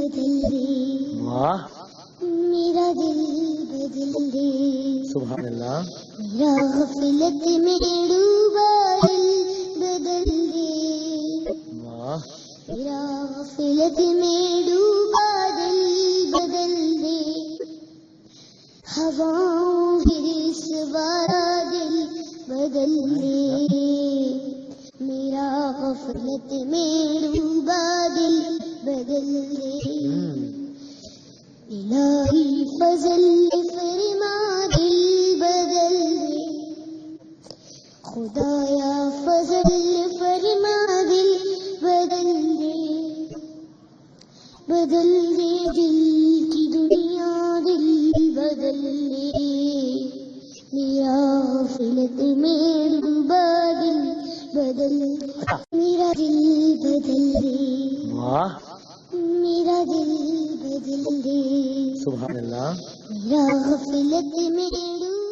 बदल दे, वाह मेरा दिल बदल दे, सुभान अल्लाह। मेरा गफलत में डूबा दिल बदल दे, वाह मेरा गफलत में डूबा दिल बदल दे, हवाओं की इस वारा दिल बदल दे, मेरा गफलत में डूबा दिल बदल दे, इलाही फजल फरमा दिल बदल दे, खुदाया फजल फरमा दिल बदल दे, बदल दे दिल की दुनिया दिल बदल दे, मेरा गफलत में डूबा दिल बदल दे, मेरा दिल बदल दे, वाह मेरा दिल बदल दे, सुभान अल्लाह। मेरा गफलत में डूबा